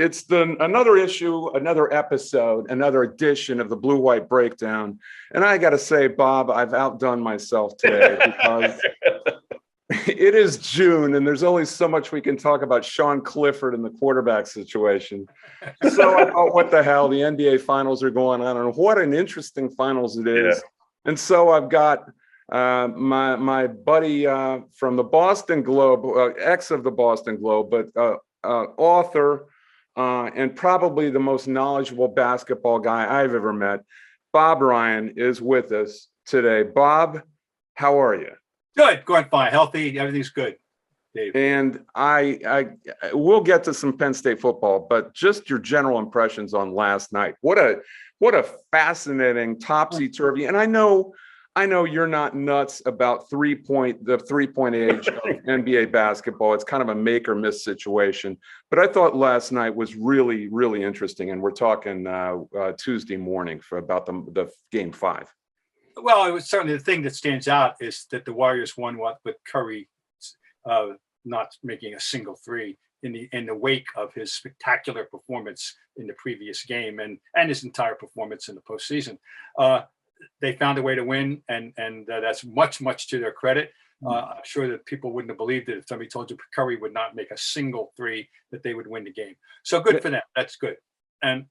It's another issue, another episode, another edition of the Blue White Breakdown. And I got to say, Bob, I've outdone myself today because it is June and there's only so much we can talk about Sean Clifford and the quarterback situation. So I thought, what the hell? The NBA finals are going on, and what an interesting finals it is. Yeah. And so I've got my buddy from the Boston Globe, ex of the Boston Globe, but author and probably the most knowledgeable basketball guy I've ever met, Bob Ryan, is with us today. Bob, how are you? Good, going fine, healthy, everything's good, Dave. And I we'll get to some Penn State football, but just your general impressions on last night. What a fascinating topsy-turvy. And I know you're not nuts about the three-point age of NBA basketball. It's kind of a make or miss situation. But I thought last night was really, really interesting. And we're talking Tuesday morning about the game 5. Well, it was certainly the thing that stands out is that the Warriors won with Curry not making a single three in the wake of his spectacular performance in the previous game and his entire performance in the postseason. They found a way to win, and that's much to their credit. I'm sure that people wouldn't have believed it if somebody told you Curry would not make a single three, that they would win the game. So good for them. That's good. And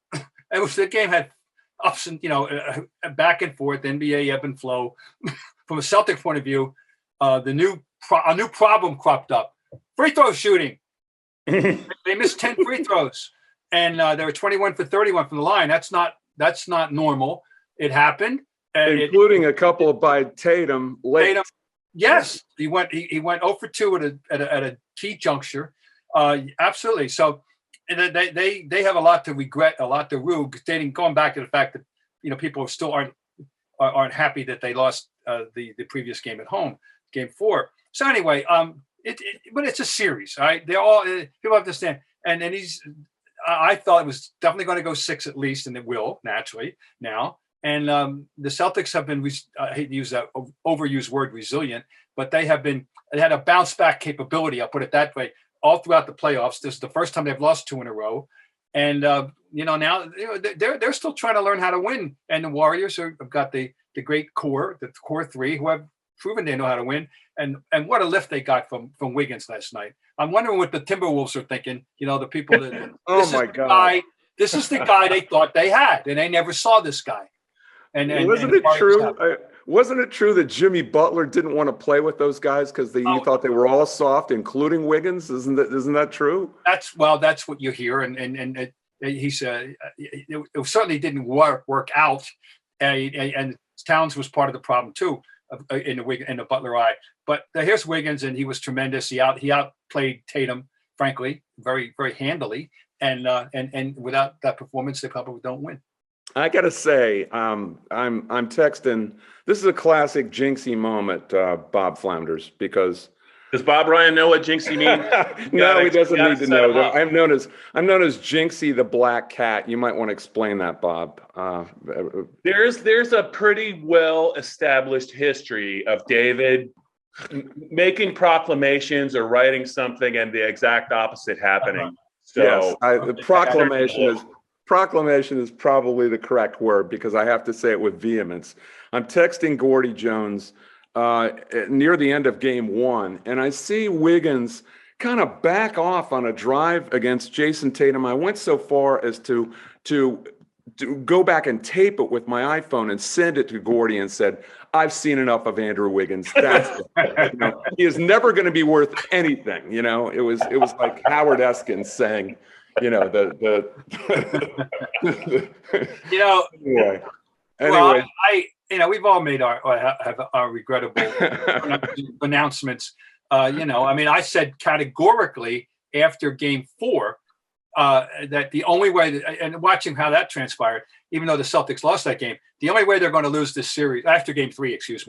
the game had ups and back and forth, NBA ebb and flow. From a Celtic point of view, a new problem cropped up: free throw shooting. They missed 10 free throws, and they were 21 for 31 from the line. That's not normal. It happened. Including a couple by Tatum late. Tatum, yes, he went 0 for 2 at a key juncture. Absolutely. So they have a lot to regret, a lot to rue, going back to the fact that people still aren't happy that they lost the previous game at home, game 4. So anyway, but it's a series, all right? They're all people have to understand, and I thought it was definitely going to go 6 at least, and it will naturally now. And the Celtics have been, I hate to use that overused word, resilient, but they had a bounce back capability, I'll put it that way, all throughout the playoffs. This is the first time they've lost 2 in a row. And, now they're still trying to learn how to win. And the Warriors have got the great core, the core 3, who have proven they know how to win. And what a lift they got from Wiggins last night. I'm wondering what the Timberwolves are thinking, the people that, oh my God. This is the guy they thought they had, and they never saw this guy. And wasn't it true? Wasn't it true that Jimmy Butler didn't want to play with those guys because he thought they were all soft, including Wiggins? Isn't that true? That's what you hear, and he said it certainly didn't work out, and Towns was part of the problem too in the Butler eye. But here's Wiggins, and he was tremendous. He outplayed Tatum, frankly, very very handily, and without that performance, they probably don't win. I gotta say, I'm texting. This is a classic jinxie moment, Bob Flounders, because does Bob Ryan know what jinxie means? No, he doesn't need to know. I'm known as Jinxie the Black Cat. You might want to explain that, Bob. There's a pretty well established history of David making proclamations or writing something and the exact opposite happening. So yes, the proclamation is probably the correct word because I have to say it with vehemence. I'm texting Gordy Jones near the end of game 1, and I see Wiggins kind of back off on a drive against Jason Tatum. I went so far as to go back and tape it with my iPhone and send it to Gordy and said, I've seen enough of Andrew Wiggins. That's he is never going to be worth anything. It was like Howard Eskins saying, Anyway. Well, we've all made our regrettable announcements. I said categorically after game 4 that the only way and watching how that transpired, even though the Celtics lost that game, the only way they're going to lose this series after game 3, is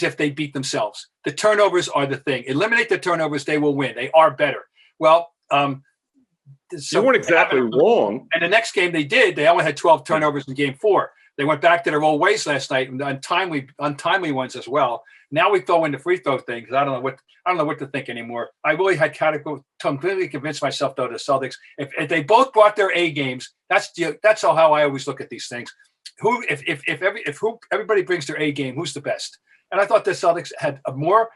if they beat themselves. The turnovers are the thing. Eliminate the turnovers, they will win. They are better. Well, you weren't exactly wrong. And the next game they did. They only had 12 turnovers in game 4. They went back to their old ways last night, and untimely ones as well. Now we throw in the free throw thing because I don't know what to think anymore. I really had completely convinced myself though the Celtics, if they both brought their A games, that's how I always look at these things. If everybody brings their A game, who's the best? And I thought the Celtics had more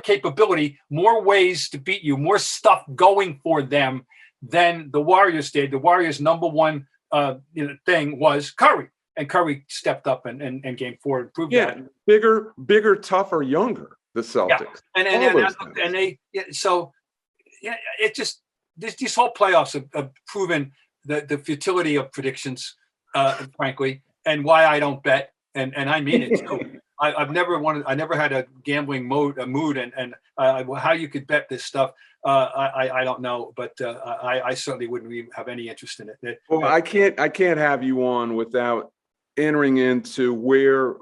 capability, more ways to beat you, more stuff going for them than the Warriors did. The Warriors' number one thing was Curry, and Curry stepped up and game 4 and proved that. Bigger, tougher, younger. The Celtics, it just these whole playoffs have proven the futility of predictions, frankly, and why I don't bet, and I mean it too. I never had a gambling mood, and how you could bet this stuff. I don't know, but I certainly wouldn't even have any interest in it. Well, I can't have you on without entering into where,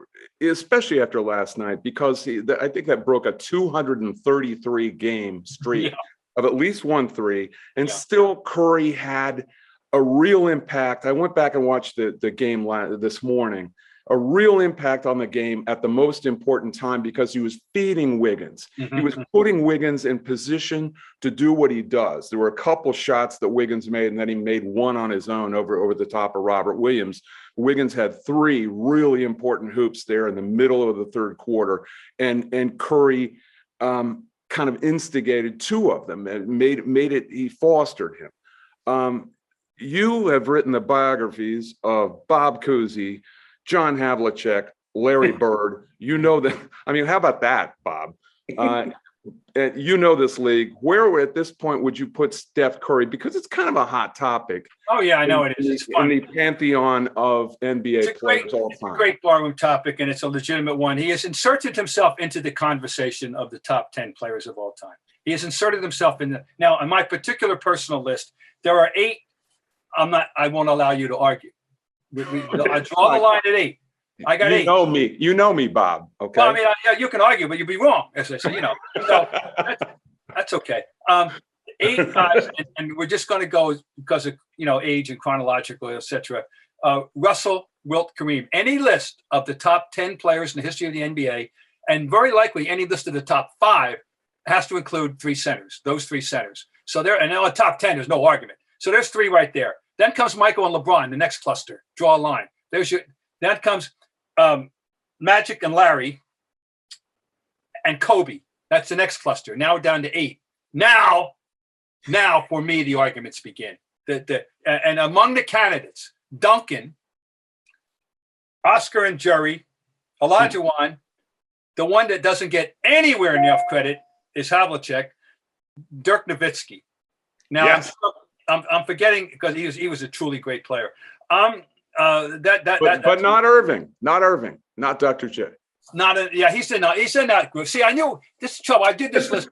especially after last night, because I think that broke a 233 game streak of at least 1-3, and still Curry had a real impact. I went back and watched the game this morning. A real impact on the game at the most important time because he was feeding Wiggins. Mm-hmm. He was putting Wiggins in position to do what he does. There were a couple shots that Wiggins made, and then he made one on his own over the top of Robert Williams. Wiggins had 3 really important hoops there in the middle of the third quarter, and Curry kind of instigated 2 of them and made it. He fostered him. You have written the biographies of Bob Cousy, John Havlicek, Larry Bird. You know that. I mean, how about that, Bob? You know this league. Where at this point would you put Steph Curry? Because it's kind of a hot topic. Oh yeah, I know it is. It's fun. In the pantheon of NBA players all time. It's a great barroom topic, and it's a legitimate one. He has inserted himself into the conversation of the top 10 players of all time. He has inserted himself in now on my particular personal list. There are 8. I won't allow you to argue. I draw the line at 8. I got 8. You know me, Bob. Okay. Well, I mean, you can argue, but you'd be wrong, as I say. So that's okay. 8 guys, and we're just going to go because of age and chronological, etc. Russell, Wilt, Kareem. Any list of the top 10 players in the history of the NBA, and very likely any list of the top 5 has to include 3 centers. Those 3 centers. So there, and now the top 10, there's no argument. So there's 3 right there. Then comes Michael and LeBron, the next cluster. Draw a line. Then comes Magic and Larry and Kobe. That's the next cluster. Now we're down to 8. Now for me, the arguments begin. And among the candidates, Duncan, Oscar and Jerry, Olajuwon, the one that doesn't get anywhere enough credit is Havlicek, Dirk Nowitzki. Now, yes. I'm forgetting because he was a truly great player. But not Irving, not Dr. J. He's in that group. See, I knew this is trouble. I did this list.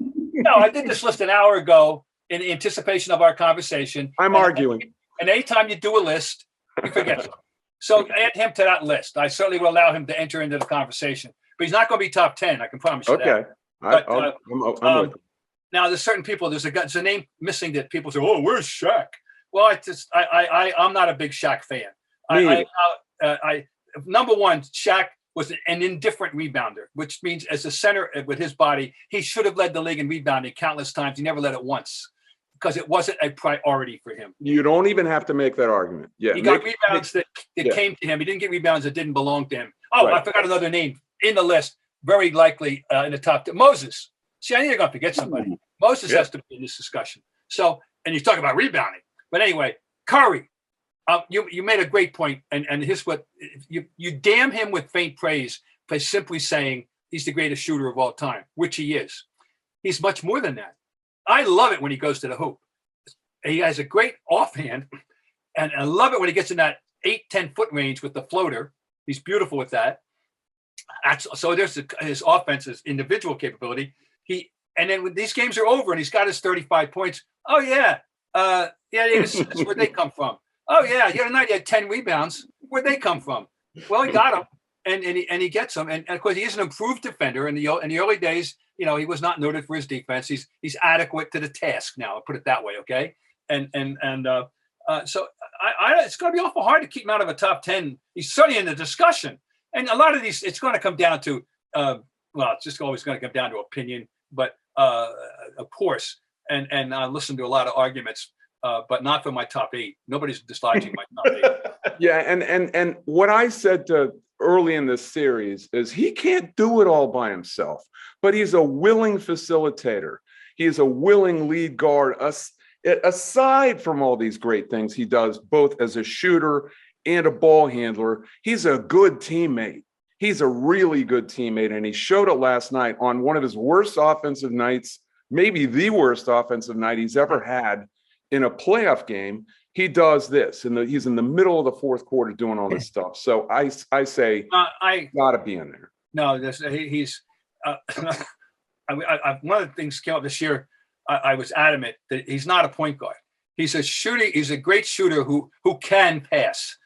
I did this list an hour ago in anticipation of our conversation. I'm arguing. And anytime you do a list, you forget something. So add him to that list. I certainly will allow him to enter into the conversation. But he's not going to be top 10. I can promise you that. Okay. I'm now, there's certain people. There's a name missing that people say, "Oh, where's Shaq?" Well, I'm not a big Shaq fan. Number one, Shaq was an indifferent rebounder, which means as a center with his body, he should have led the league in rebounding countless times. He never led it once because it wasn't a priority for him. You don't even have to make that argument. Yeah, he got rebounds that came to him. He didn't get rebounds that didn't belong to him. Oh, right. I forgot another name in the list. Very likely in the top 10. Moses. See, I think you're going to forget somebody. Moses has to be in this discussion. So, and you talk about rebounding. But anyway, Curry, you made a great point, and here's what you damn him with faint praise by simply saying he's the greatest shooter of all time, which he is. He's much more than that. I love it when he goes to the hoop. He has a great offhand, and I love it when he gets in that 8-10 foot range with the floater. He's beautiful with that. So there's his offense, his individual capability. And then when these games are over and he's got his 35 points, oh yeah, that's where they come from. Oh yeah, the other night he had 10 rebounds. Where'd they come from? Well, he got them, and he gets them. And of course, he is an improved defender. In the early days, he was not noted for his defense. He's adequate to the task now. I'll put it that way, okay? And So it's going to be awful hard to keep him out of a top 10. He's certainly in the discussion. And a lot of these, it's going to come down to, it's just always going to come down to opinion, but of course, and I listen to a lot of arguments, but not for my top 8. Nobody's dislodging my top 8. Yeah, and what I said early in this series is he can't do it all by himself, but he's a willing facilitator. He's a willing lead guard. Aside from all these great things he does, both as a shooter and a ball handler, he's a good teammate. He's a really good teammate, and he showed it last night on one of his worst offensive nights, maybe the worst offensive night he's ever had in a playoff game. He does this, and he's in the middle of the fourth quarter doing all this stuff. So I say, got to be in there. No, he's. One of the things came up this year. I was adamant that he's not a point guard. He's a shooter. He's a great shooter who can pass.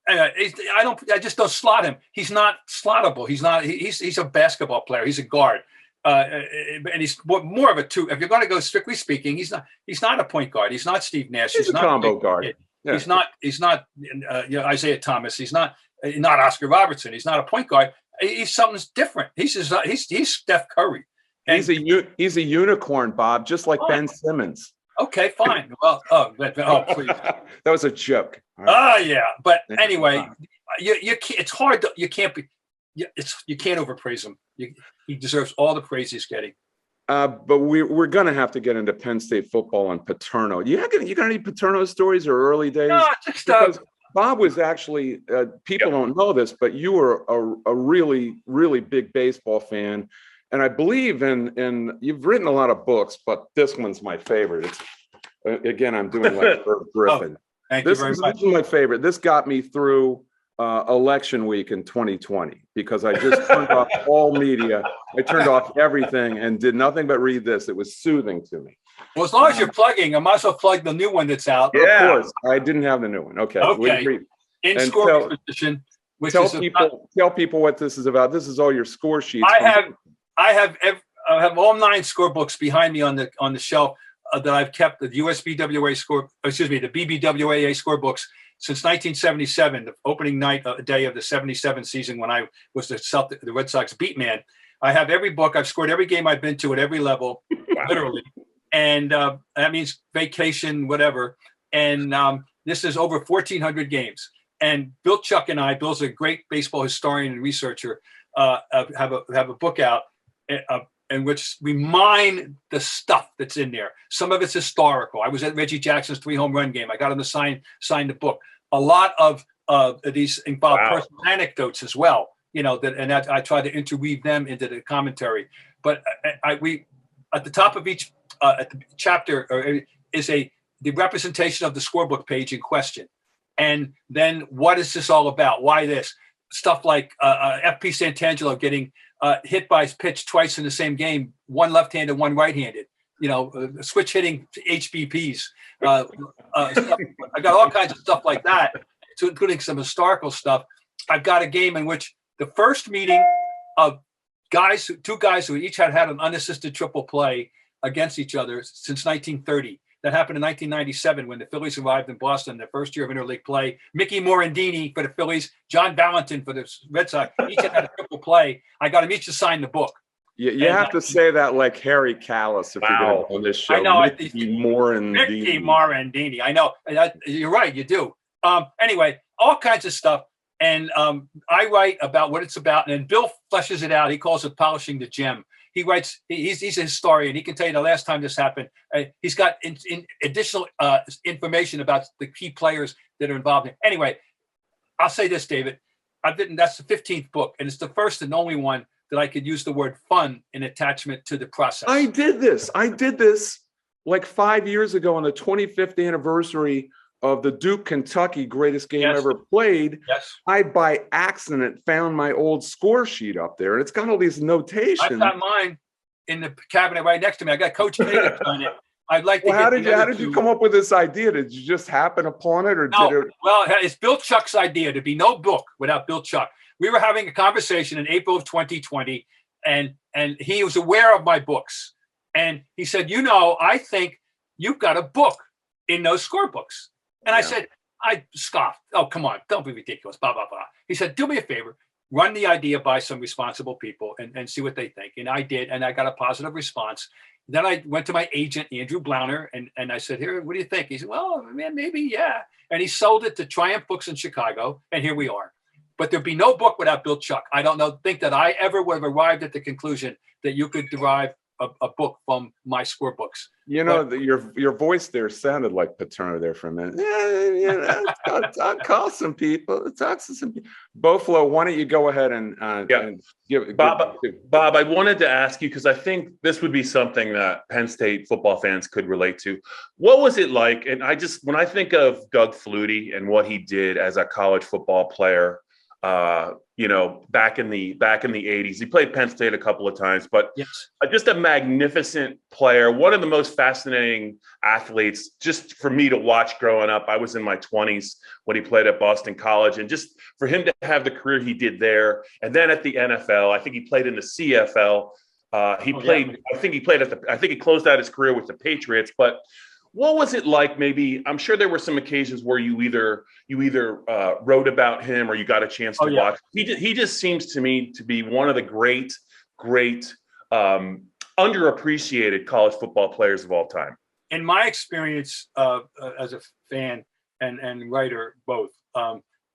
I just don't slot him. He's not slottable. He's not. He's a basketball player. He's a guard, and he's more of a two. If you're going to go strictly speaking, he's not a point guard. He's not Steve Nash. He's a not combo guard. Yeah. He's not Isaiah Thomas. He's not Oscar Robertson. He's not a point guard. He's something different. He's Steph Curry. And he's a unicorn, Bob, just like Ben Simmons. Okay, fine. Well, please. That was a joke. Oh yeah, but anyway, you can't. It's hard. You can't overpraise him. He deserves all the praise he's getting. But we're gonna have to get into Penn State football and Paterno. You got any Paterno stories or early days? No, just because Bob was actually. People don't know this, but you were a really, really big baseball fan. And I believe in you've written a lot of books, but this one's my favorite. Again, I'm doing like Irv Griffin. Thank you very much. This is my favorite. This got me through election week in 2020 because I just turned off all media. I turned off everything and did nothing but read this. It was soothing to me. Well, as long as you're plugging, I might as well plug the new one that's out. Yeah, of course. I didn't have the new one. Okay. In score position. Tell people what this is about. This is all your score sheets. I have all 9 score books behind me on the shelf that I've kept the USBWA the BBWAA score books since 1977, the opening day of the 77 season when I was the Red Sox beat man. I have every book. I've scored every game I've been to at every level, literally. And that means vacation, whatever. And this is over 1,400 games. And Bill Chuck and I, Bill's a great baseball historian and researcher, have a book out in which we mine the stuff that's in there. Some of it's historical. I was at Reggie Jackson's 3 home run game. I got him to sign the book. A lot of these involve personal anecdotes as well. I try to interweave them into the commentary. But we at the top of each chapter is the representation of the scorebook page in question, and then what is this all about? Why this? Stuff like F.P. Santangelo getting hit by his pitch twice in the same game, one left-handed, one right-handed, switch hitting HBPs. I got all kinds of stuff like that, including some historical stuff. I've got a game in which the first meeting of two guys who each had an unassisted triple play against each other since 1930. That happened in 1997 when the Phillies arrived in Boston, the first year of interleague play. Mickey Morandini for the Phillies, John Valentin for the Red Sox. Each had a triple play. I got them each to sign the book. You have to say that like Harry Callis if you're going to on this show. I know. Mickey Morandini. I know. You're right. You do. Anyway, all kinds of stuff. And I write about what it's about. And then Bill fleshes it out. He calls it polishing the gem. He writes, he's a historian. He can tell you the last time this happened. He's got additional information about the key players that are involved in. Anyway, I'll say this, David. That's the 15th book, and it's the first and only one that I could use the word fun in attachment to the process. I did this like 5 years ago on the 25th anniversary of the Duke, Kentucky greatest game ever played. Yes. I, by accident, found my old score sheet up there, and it's got all these notations. I've got mine in the cabinet right next to me. I got Coach Tatum on it. I'd like to how did you come up with this idea? Did you just happen upon it, or no, did it? Well, it's Bill Chuck's idea. There'd be no book without Bill Chuck. We were having a conversation in April of 2020, and he was aware of my books. And he said, I think you've got a book in those score books. And I said, I scoffed. Oh, come on, don't be ridiculous, blah, blah, blah. He said, do me a favor, run the idea by some responsible people and see what they think. And I did, and I got a positive response. Then I went to my agent, Andrew Blauner, and I said, here, what do you think? He said, well, man, maybe, yeah. And he sold it to Triumph Books in Chicago, and here we are. But there'd be no book without Bill Chuck. I don't think that I ever would have arrived at the conclusion that you could derive a book from my scorebooks. You know, your voice there sounded like Paterno there for a minute. I'll call some people. Talk to some people. Boflo, why don't you go ahead and give Bob, I wanted to ask you, because I think this would be something that Penn State football fans could relate to. What was it like? And when I think of Doug Flutie and what he did as a college football player, back in the 80s, he played Penn State a couple of times, but just a magnificent player, one of the most fascinating athletes just for me to watch growing up. I was in my 20s when he played at Boston College, and just for him to have the career he did there, and then at the NFL, I think he played in the CFL. I think he closed out his career with the Patriots, but what was it like? Maybe, I'm sure there were some occasions where you either wrote about him or you got a chance to watch. He just seems to me to be one of the great underappreciated college football players of all time. In my experience as a fan and writer, both,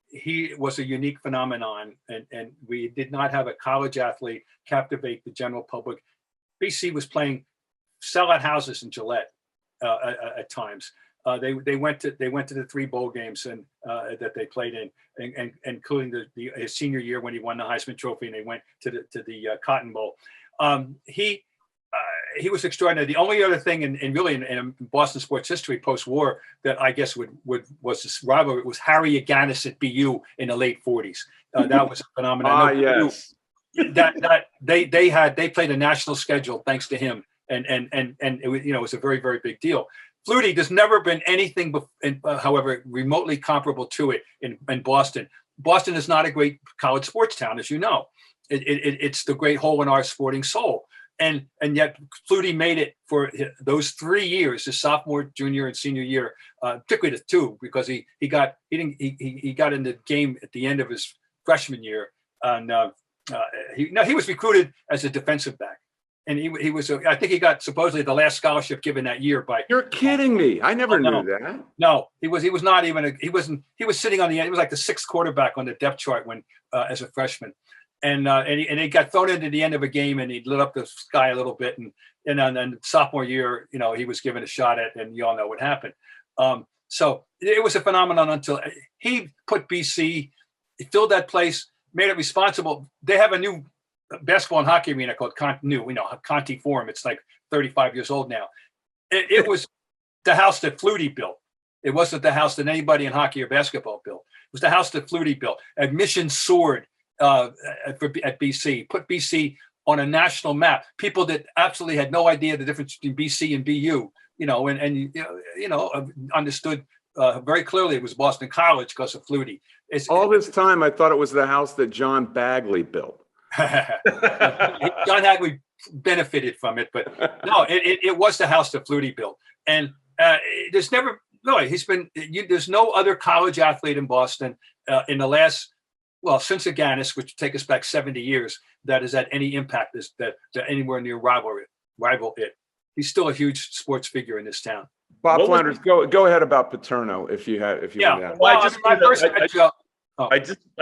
he was a unique phenomenon, and we did not have a college athlete captivate the general public. BC was playing sellout houses in Gillette. At times, they went to the 3 bowl games and that they played in, and including his senior year when he won the Heisman Trophy, and they went to the Cotton Bowl. He was extraordinary. The only other thing in Boston sports history post-war that I guess was this rivalry was Harry Aganis at BU in the late 40s. That was a phenomenon. Yes. That they played a national schedule thanks to him. And it was, it was a very, very big deal. Flutie, there's never been anything, however, remotely comparable to it in Boston. Boston is not a great college sports town, as you know. It's the great hole in our sporting soul. And yet Flutie made it for those 3 years, his sophomore, junior, and senior year, particularly the 2, because he got in the game at the end of his freshman year. And he was recruited as a defensive back. And he was, I think he got supposedly the last scholarship given that year by. You're kidding me! I never knew that. No, he was not even. He was sitting on the end. He was like the 6th quarterback on the depth chart when as a freshman, and he got thrown into the end of a game, and he lit up the sky a little bit, and then sophomore year, he was given a shot at, and you all know what happened. So it was a phenomenon until he put BC, he filled that place, made it responsible. They have a new basketball and hockey arena called Conti Forum. It's like 35 years old now. It was the house that Flutie built. It wasn't the house that anybody in hockey or basketball built. It was the house that Flutie built. Admission soared at BC, put BC on a national map. People that absolutely had no idea the difference between BC and BU, understood very clearly it was Boston College because of Flutie. All this time, I thought it was the house that John Bagley built. John Hagley benefited from it, but no, it was the house that Flutie built. And there's never really, there's no other college athlete in Boston in the last, since Aganis, which take us back 70 years, that has had any impact that anywhere near rival it. He's still a huge sports figure in this town. Bob Flounders, go ahead about Paterno if you yeah. want. I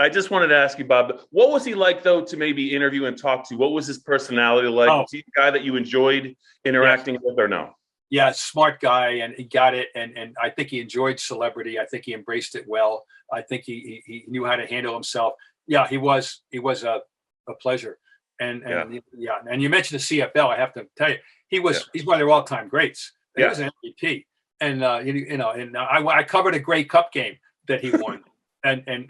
just wanted to ask you, Bob, what was he like, though, to maybe interview and talk to? What was his personality like? Was he a guy that you enjoyed interacting with or no? Yeah, smart guy, and he got it. And I think he enjoyed celebrity. I think he embraced it well. I think he knew how to handle himself. Yeah, he was a pleasure. And you mentioned the CFL. I have to tell you, he's one of their all-time greats. He was an MVP. And I covered a Grey Cup game that he won. And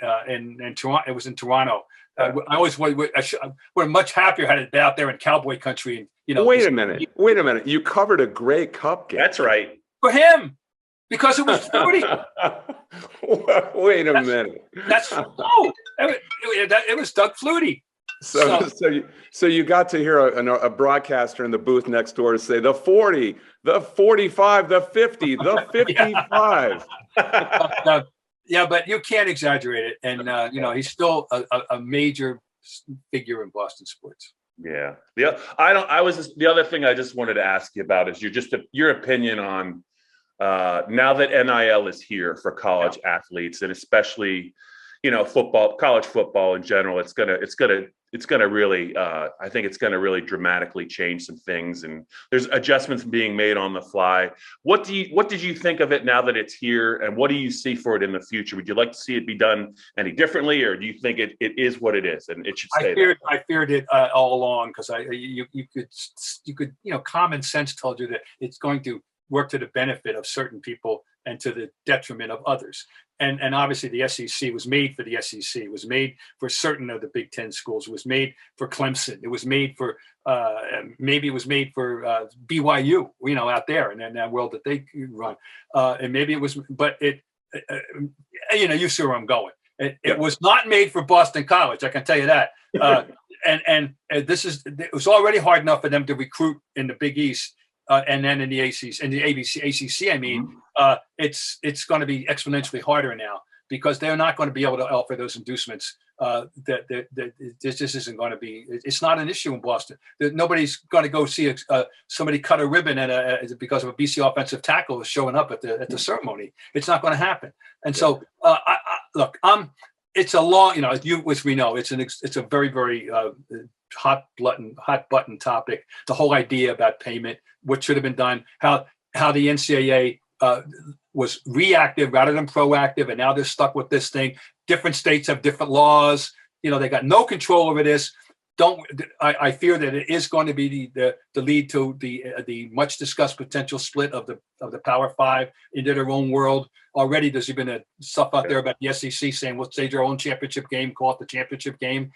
Toronto, it was in Toronto. I always would much happier had it been out there in cowboy country. And wait a minute. You covered a Grey Cup game. That's right. For him, because it was 30. Wait a minute. It was Doug Flutie. So you got to hear a broadcaster in the booth next door to say the 40, the 45, the 50, the 55. Yeah, but you can't exaggerate it. And, he's still a major figure in Boston sports. Yeah. The other thing I just wanted to ask you about is your opinion on now that NIL is here for college athletes, and especially, college football in general. It's gonna really, I think it's gonna really dramatically change some things, and there's adjustments being made on the fly. What did you think of it now that it's here, and what do you see for it in the future? Would you like to see it be done any differently, or do you think it is what it is and it should stay there? I feared it all along, because you could common sense told you that it's going to work to the benefit of certain people and to the detriment of others. And obviously the SEC was made for the SEC. It was made for certain of the Big Ten schools. It was made for Clemson. It was made for maybe it was made for BYU, out there and in that world that they run. And maybe it was, but you see where I'm going. It was not made for Boston College. I can tell you that. And it was already hard enough for them to recruit in the Big East. And then in the ACC, it's going to be exponentially harder now, because they're not going to be able to offer those inducements. This just isn't going to be. It's not an issue in Boston. Nobody's going to go see somebody cut a ribbon because of a BC offensive tackle showing up at the ceremony. It's not going to happen. And so, look, it's a long, as we know, it's a very, very hot button topic. The whole idea about payment, what should have been done, how the NCAA was reactive rather than proactive, and now they're stuck with this thing. Different states have different laws. They got no control over this. I fear that it is going to be the lead to the much discussed potential split of the Power Five into their own world. Already there's been stuff out there about the SEC saying we'll stage our own championship game, call it the championship game.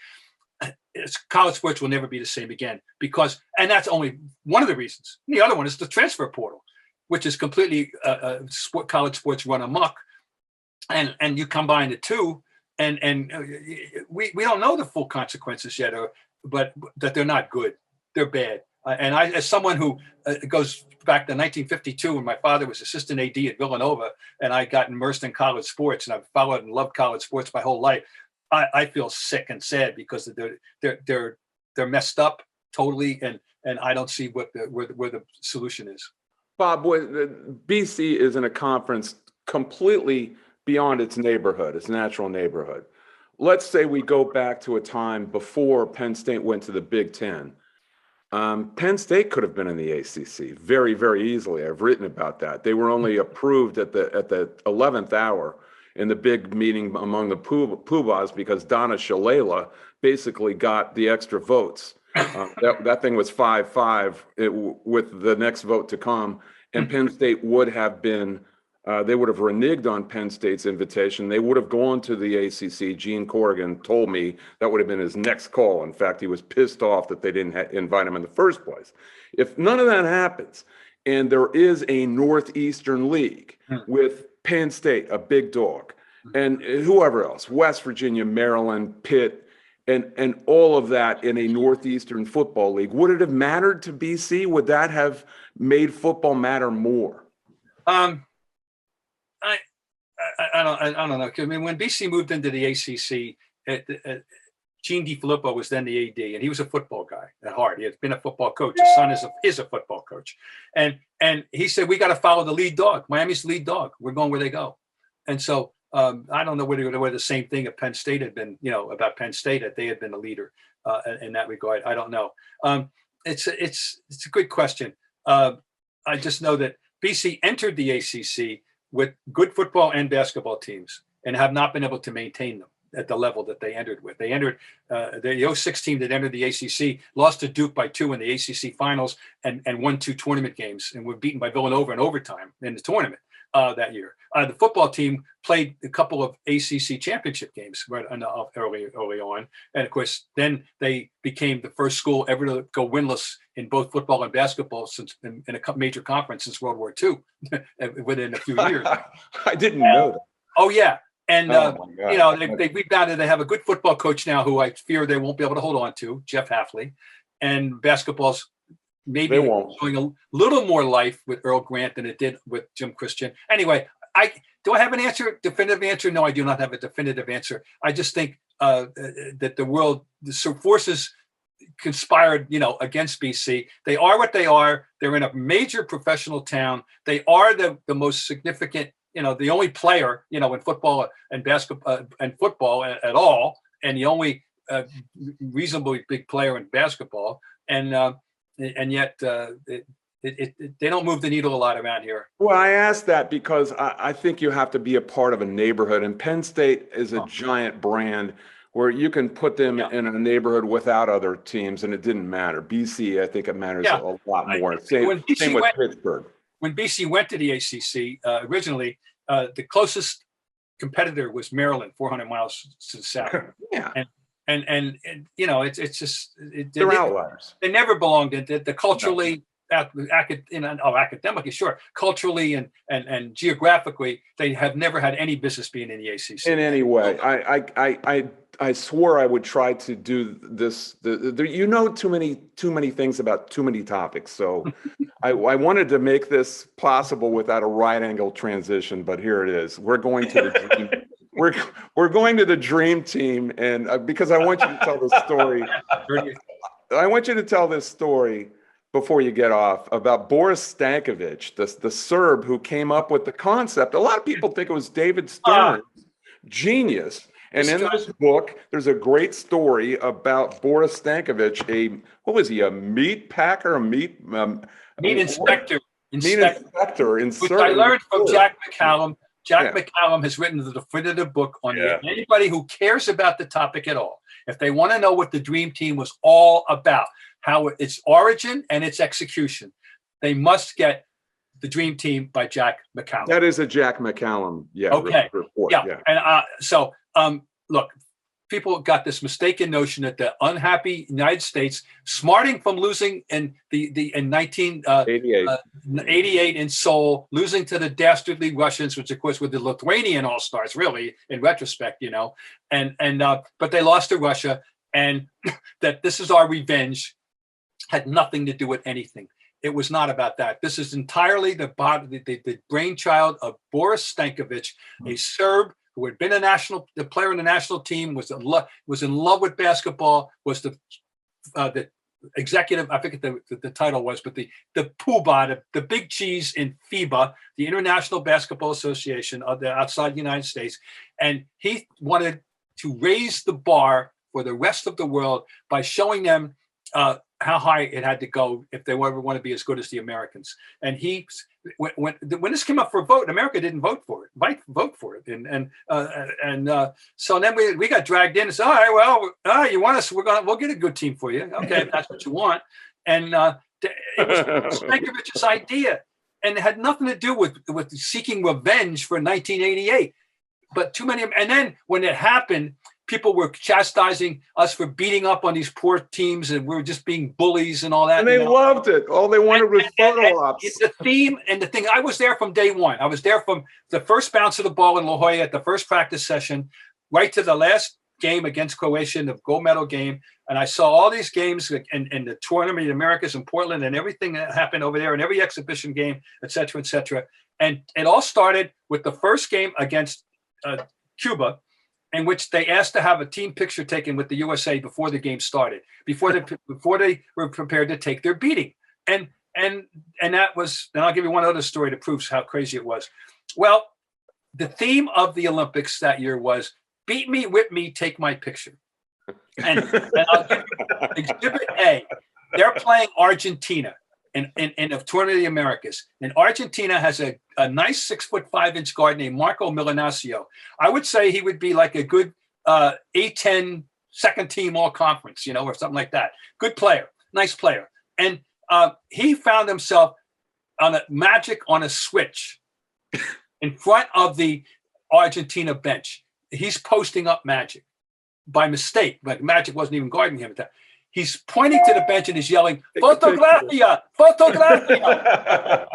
College sports will never be the same again, and that's only one of the reasons. The other one is the transfer portal, which is completely college sports run amok, and you combine the two, and we don't know the full consequences yet, but that they're not good, they're bad. And I, as someone who goes back to 1952, when my father was assistant AD at Villanova, and I got immersed in college sports, and I've followed and loved college sports my whole life. I feel sick and sad because they're messed up totally, and I don't see where the solution is. Bob, BC is in a conference completely beyond its neighborhood, its natural neighborhood. Let's say we go back to a time before Penn State went to the Big Ten. Penn State could have been in the ACC very, very easily. I've written about that. They were only approved at the 11th hour in the big meeting among the Poobahs, because Donna Shalala basically got the extra votes. That thing was 5-5 with the next vote to come, and Penn State would have been, they would have reneged on Penn State's invitation. They would have gone to the ACC. Gene Corrigan told me that would have been his next call. In fact, he was pissed off that they didn't invite him in the first place. If none of that happens, and there is a Northeastern League with Penn State, a big dog, and whoever else, West Virginia, Maryland, Pitt, and all of that in a Northeastern football league, would it have mattered to BC? Would that have made football matter more? I don't know. I mean, when BC moved into the ACC, Gene DiFilippo was then the AD, and he was a football guy at heart. He had been a football coach. His son is a football coach, and he said, we got to follow the lead dog. Miami's the lead dog. We're going where they go. And so I don't know whether the same thing at Penn State had been, about Penn State, that they had been a leader in that regard. I don't know. It's a good question. I just know that BC entered the ACC with good football and basketball teams and have not been able to maintain them at the level that they entered with. They entered the 06 team that entered the ACC, lost to Duke by 2 in the ACC finals, and won 2 tournament games, and were beaten by Villanova in overtime in the tournament that year. The football team played a couple of ACC championship games early on, and of course, then they became the first school ever to go winless in both football and basketball since in a major conference since World War II, within a few years. I didn't know that. Oh yeah. And, they rebounded. They have a good football coach now who I fear they won't be able to hold on to, Jeff Hafley. And basketball's maybe They won't. showing a little more life with Earl Grant than it did with Jim Christian. Anyway, do I have an answer, definitive answer? No, I do not have a definitive answer. I just think that the forces conspired, against BC. They are what they are. They're in a major professional town. They are the most significant, the only player, in football and basketball and football at all, and the only reasonably big player in basketball. And yet they don't move the needle a lot around here. Well, I asked that because I think you have to be a part of a neighborhood, and Penn State is a giant brand where you can put them in a neighborhood without other teams, and it didn't matter. BC, I think it matters a lot more. Same with Pittsburgh. When BC went to the ACC originally, the closest competitor was Maryland, 400 miles to the south. And it's just they're outliers. They never belonged in the culturally. Academically, sure. Culturally and geographically, they have never had any business being in the ACC in any way. I swore I would try to do this. Too many things about too many topics. So I wanted to make this possible without a right angle transition, but here it is. We're going to the dream. We're going to the dream team, and because I want you to tell this story. I want you to tell this story before you get off about Boris Stankovic, the Serb who came up with the concept. A lot of people think it was David Stern's genius. And in this book, there's a great story about Boris Stankovic, what was he, a meat packer, meat inspector. Meat inspector in Which I learned from Jack McCallum. Jack McCallum has written the definitive book on anybody who cares about the topic at all. If they want to know what the Dream Team was all about, how its origin and its execution, they must get The Dream Team by Jack McCallum. That is a Jack McCallum, report. And look, people got this mistaken notion that the unhappy United States, smarting from losing in 1988 in Seoul, losing to the dastardly Russians, which of course were the Lithuanian all-stars, really, in retrospect, but they lost to Russia, and that this is our revenge had nothing to do with anything. It was not about that. This is entirely the brainchild of Boris Stankovic, a Serb who had been the player in the national team, was in love with basketball, was the executive, I forget the title was, but the poobah, the big cheese in FIBA, the International Basketball Association outside the United States. And he wanted to raise the bar for the rest of the world by showing them how high it had to go if they ever want to be as good as the Americans. And when this came up for a vote, America didn't vote for it. So then we got dragged in and said, all right, well, you want us? We'll get a good team for you. Okay, if that's what you want. And it was Stankovic's idea, and it had nothing to do with seeking revenge for 1988. But too many. And then when it happened, people were chastising us for beating up on these poor teams, and we were just being bullies and all that. And they loved it. All they wanted was photo ops. The theme and the thing, I was there from day one. I was there from the first bounce of the ball in La Jolla at the first practice session, right to the last game against Croatia, the gold medal game. And I saw all these games and the Tournament of the Americas in Portland and everything that happened over there and every exhibition game, et cetera, et cetera. And it all started with the first game against Cuba, in which they asked to have a team picture taken with the USA before the game started, before they were prepared to take their beating. And that was, and I'll give you one other story that proves how crazy it was. Well, the theme of the Olympics that year was beat me, whip me, take my picture. And I'll give you Exhibit A. They're playing Argentina in a Tournament of the Americas. And Argentina has a nice 6'5" guard named Marco Milanaccio. I would say he would be like a good A10 second team all conference, or something like that. Good player, nice player. And he found himself on a switch in front of the Argentina bench. He's posting up Magic by mistake. Like Magic wasn't even guarding him at that. He's pointing to the bench and he's yelling, "Fotografia! Fotografia!"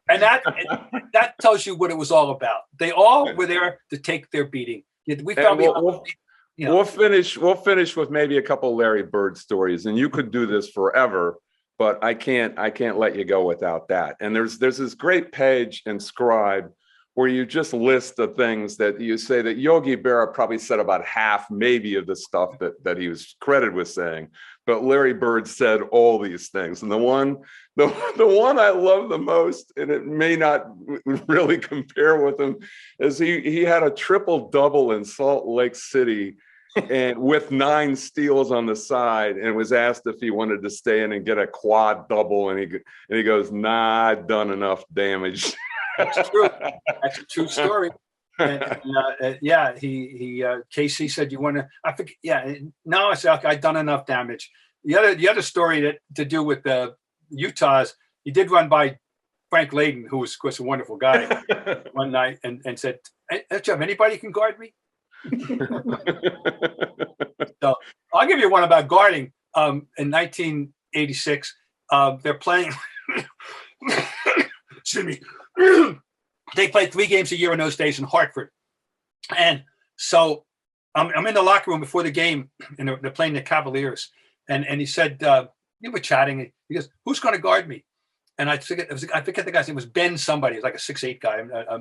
And that tells you what it was all about. They all were there to take their beating. We found you know, We'll finish with maybe a couple Larry Bird stories, and you could do this forever, but I can't let you go without that. And there's this great page in Scribe where you just list the things that you say that Yogi Berra probably said about half, maybe, of the stuff that he was credited with saying. But Larry Bird said all these things. And the one I love the most, and it may not really compare with him, is he had a triple double in Salt Lake City and with 9 steals on the side, and was asked if he wanted to stay in and get a quad double. And he goes, "Nah, I've done enough damage." that's true. That's a true story. And yeah, KC said, "You want to?" I forget. Yeah, no, I said, "Okay, I've done enough damage." The other story that to do with the Utahs, he did run by Frank Layden, who was, of course, a wonderful guy, one night, and said, "Hey, do you have anybody who can guard me?" So I'll give you one about guarding. In 1986, they're playing. Excuse me. They play 3 games a year in those days in Hartford, and so I'm in the locker room before the game, and they're playing the Cavaliers, and he said, "We were chatting." He goes, "Who's going to guard me?" And I forget the guy's name was Ben somebody. He's like a 6'8" guy,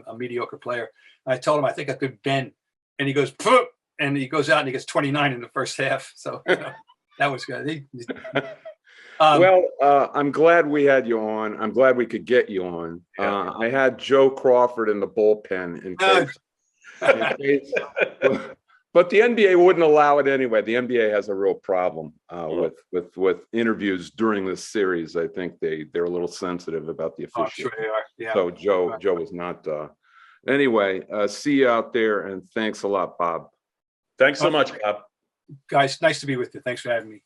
a mediocre player. And I told him I think I could Ben, and he goes, "Pooh," and he goes out and he gets 29 in the first half. So that was good. Well, I'm glad we had you on. I'm glad we could get you on. I had Joe Crawford in the bullpen in case, but the NBA wouldn't allow it anyway. The NBA has a real problem with interviews during this series. I think they're a little sensitive about the official. Sure they are. Yeah. So Joe was not. Anyway, see you out there, and thanks a lot, Bob. Thanks so much, Bob. Guys, nice to be with you. Thanks for having me.